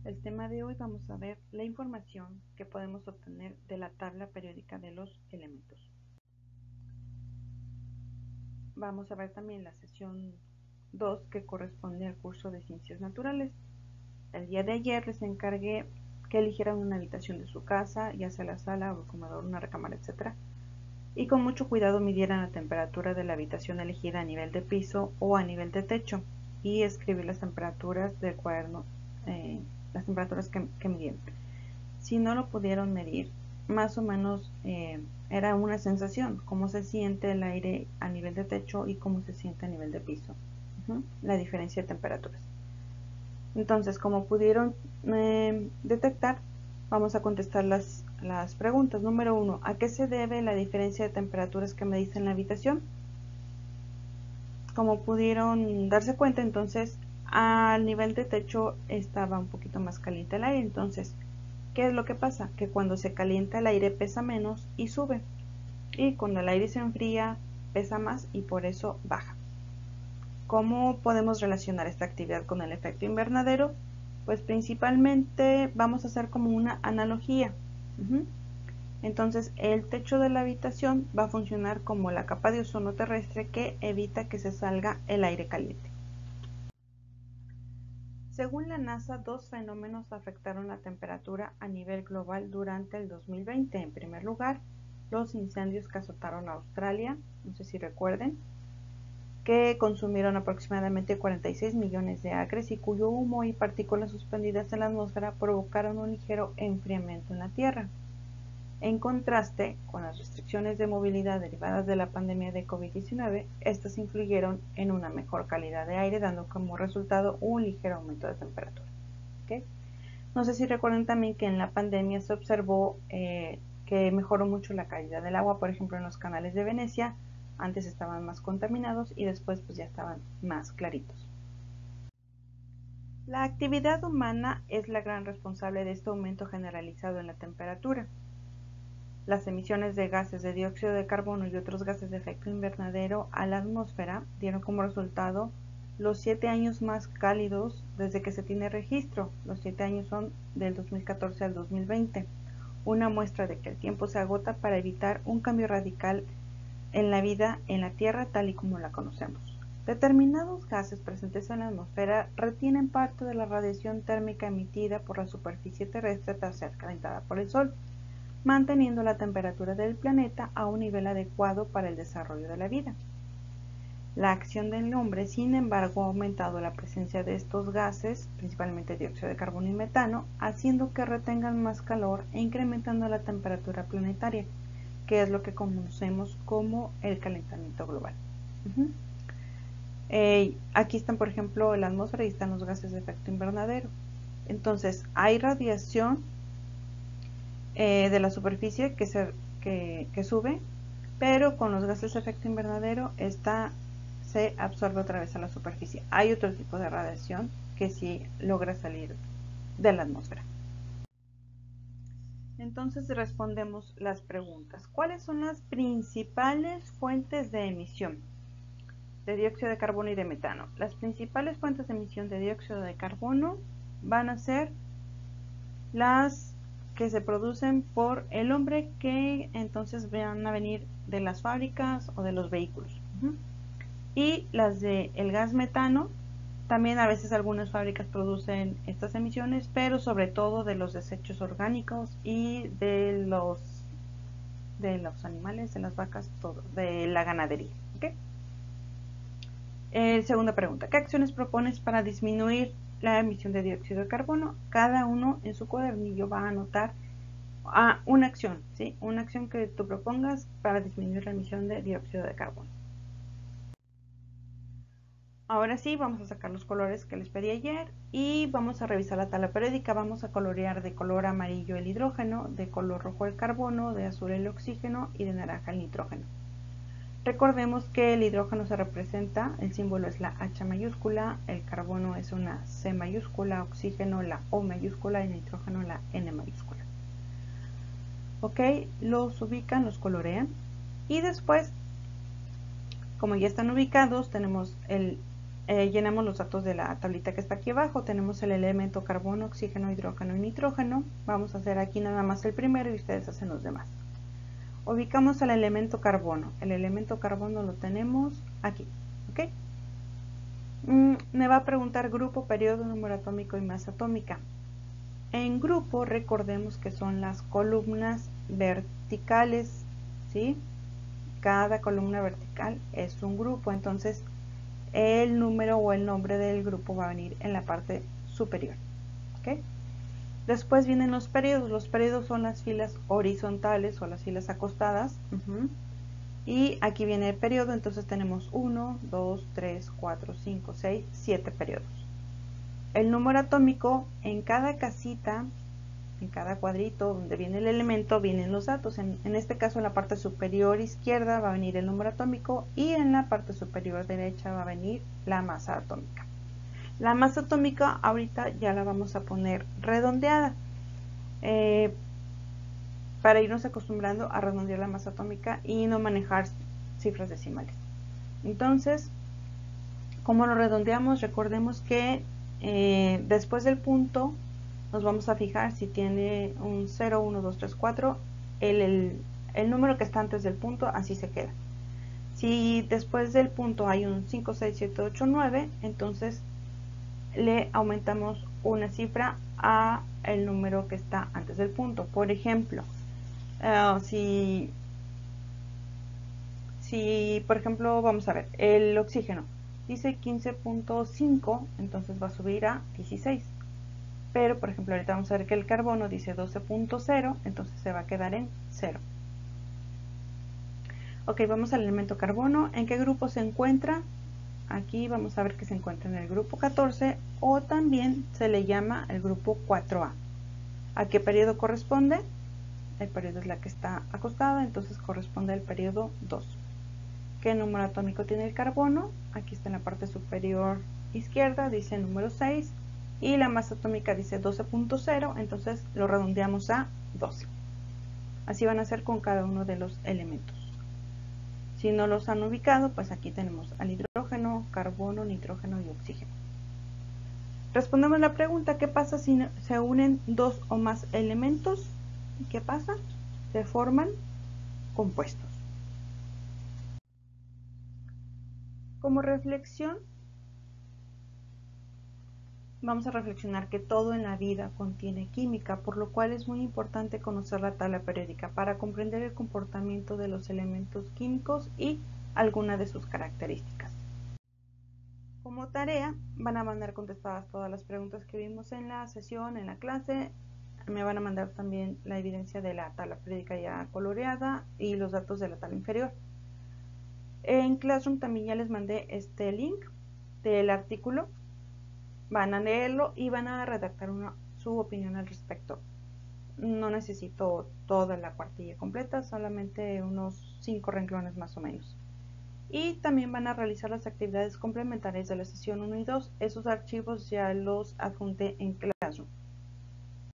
El tema de hoy vamos a ver la información que podemos obtener de la tabla periódica de los elementos. Vamos a ver también la sesión 2 que corresponde al curso de Ciencias Naturales. El día de ayer les encargué que eligieran una habitación de su casa, ya sea la sala o el comedor, una recámara, etc. Y con mucho cuidado midieran la temperatura de la habitación elegida a nivel de piso o a nivel de techo y escribir las temperaturas del cuaderno, las temperaturas que midieron. Si no lo pudieron medir, más o menos era una sensación, cómo se siente el aire a nivel de techo y cómo se siente a nivel de piso, la diferencia de temperaturas. Entonces, como pudieron detectar, vamos a contestar las preguntas. Número 1, ¿a qué se debe la diferencia de temperaturas que me dice en la habitación? Como pudieron darse cuenta, entonces, al nivel de techo estaba un poquito más caliente el aire. Entonces, ¿qué es lo que pasa? Que cuando se calienta el aire pesa menos y sube. Y cuando el aire se enfría, pesa más y por eso baja. ¿Cómo podemos relacionar esta actividad con el efecto invernadero? Pues principalmente vamos a hacer como una analogía. Entonces el techo de la habitación va a funcionar como la capa de ozono terrestre que evita que se salga el aire caliente. Según la NASA, dos fenómenos afectaron la temperatura a nivel global durante el 2020. En primer lugar, los incendios que azotaron a Australia, no sé si recuerden, que consumieron aproximadamente 46 millones de acres y cuyo humo y partículas suspendidas en la atmósfera provocaron un ligero enfriamiento en la Tierra. En contraste con las restricciones de movilidad derivadas de la pandemia de COVID-19, estas influyeron en una mejor calidad de aire, dando como resultado un ligero aumento de temperatura. ¿Okay? No sé si recuerdan también que en la pandemia se observó que mejoró mucho la calidad del agua, por ejemplo en los canales de Venecia. Antes estaban más contaminados y después pues ya estaban más claritos. La actividad humana es la gran responsable de este aumento generalizado en la temperatura. Las emisiones de gases de dióxido de carbono y otros gases de efecto invernadero a la atmósfera dieron como resultado los 7 años más cálidos desde que se tiene registro. Los 7 años son del 2014 al 2020. Una muestra de que el tiempo se agota para evitar un cambio radical en la vida en la Tierra tal y como la conocemos. Determinados gases presentes en la atmósfera retienen parte de la radiación térmica emitida por la superficie terrestre tras ser calentada por el Sol, manteniendo la temperatura del planeta a un nivel adecuado para el desarrollo de la vida. La acción del hombre, sin embargo, ha aumentado la presencia de estos gases, principalmente dióxido de carbono y metano, haciendo que retengan más calor e incrementando la temperatura planetaria, que es lo que conocemos como el calentamiento global. Aquí están, por ejemplo, la atmósfera y están los gases de efecto invernadero. Entonces, hay radiación de la superficie que sube, pero con los gases de efecto invernadero esta se absorbe otra vez a la superficie. Hay otro tipo de radiación que sí logra salir de la atmósfera. Entonces respondemos las preguntas. ¿Cuáles son las principales fuentes de emisión de dióxido de carbono y de metano? Las principales fuentes de emisión de dióxido de carbono van a ser las que se producen por el hombre, que entonces van a venir de las fábricas o de los vehículos. Y las del gas metano, también a veces algunas fábricas producen estas emisiones, pero sobre todo de los desechos orgánicos y de los animales, de las vacas, todo, de la ganadería. ¿Okay? Segunda pregunta, ¿qué acciones propones para disminuir la emisión de dióxido de carbono? Cada uno en su cuadernillo va a anotar una acción, ¿sí? Una acción que tú propongas para disminuir la emisión de dióxido de carbono. Ahora sí, vamos a sacar los colores que les pedí ayer y vamos a revisar la tabla periódica. Vamos a colorear de color amarillo el hidrógeno, de color rojo el carbono, de azul el oxígeno y de naranja el nitrógeno. Recordemos que el hidrógeno se representa, el símbolo es la H mayúscula, el carbono es una C mayúscula, oxígeno la O mayúscula y nitrógeno la N mayúscula. Ok, los ubican, los colorean y después, como ya están ubicados, tenemos el llenamos los datos de la tablita que está aquí abajo. Tenemos el elemento carbono, oxígeno, hidrógeno y nitrógeno. Vamos a hacer aquí nada más el primero y ustedes hacen los demás. Ubicamos el elemento carbono. El elemento carbono lo tenemos aquí, ¿ok? Me va a preguntar grupo, periodo, número atómico y masa atómica. En grupo, recordemos que son las columnas verticales, ¿sí? Cada columna vertical es un grupo, entonces el número o el nombre del grupo va a venir en la parte superior, ¿ok? Después vienen los periodos. Los periodos son las filas horizontales o las filas acostadas. Y aquí viene el periodo, entonces tenemos 1, 2, 3, 4, 5, 6, 7 periodos. El número atómico, en cada casita, en cada cuadrito donde viene el elemento, vienen los datos. En este caso, en la parte superior izquierda va a venir el número atómico y en la parte superior derecha va a venir la masa atómica. La masa atómica ahorita ya la vamos a poner redondeada para irnos acostumbrando a redondear la masa atómica y no manejar cifras decimales. Entonces, ¿cómo lo redondeamos? Recordemos que después del punto nos vamos a fijar si tiene un 0, 1, 2, 3, 4, el número que está antes del punto, así se queda. Si después del punto hay un 5, 6, 7, 8, 9, entonces le aumentamos una cifra a el número que está antes del punto. Por ejemplo, si por ejemplo, vamos a ver, el oxígeno dice 15.5, entonces va a subir a 16. Pero, por ejemplo, ahorita vamos a ver que el carbono dice 12.0, entonces se va a quedar en 0. Ok, vamos al elemento carbono. ¿En qué grupo se encuentra? Aquí vamos a ver que se encuentra en el grupo 14 o también se le llama el grupo 4A. ¿A qué periodo corresponde? El periodo es la que está acostada, entonces corresponde al periodo 2. ¿Qué número atómico tiene el carbono? Aquí está en la parte superior izquierda, dice número 6 y la masa atómica dice 12.0, entonces lo redondeamos a 12. Así van a ser con cada uno de los elementos. Si no los han ubicado, pues aquí tenemos al hidrógeno, carbono, nitrógeno y oxígeno. Respondemos la pregunta, ¿qué pasa si se unen dos o más elementos? ¿Qué pasa? Se forman compuestos. Como reflexión, vamos a reflexionar que todo en la vida contiene química, por lo cual es muy importante conocer la tabla periódica para comprender el comportamiento de los elementos químicos y alguna de sus características. Como tarea, van a mandar contestadas todas las preguntas que vimos en la sesión, en la clase. Me van a mandar también la evidencia de la tabla periódica ya coloreada y los datos de la tabla inferior. En Classroom también ya les mandé este link del artículo. Van a leerlo y van a redactar su opinión al respecto. No necesito toda la cuartilla completa, solamente unos 5 renglones más o menos. Y también van a realizar las actividades complementarias de la sesión 1 y 2. Esos archivos ya los adjunté en Classroom.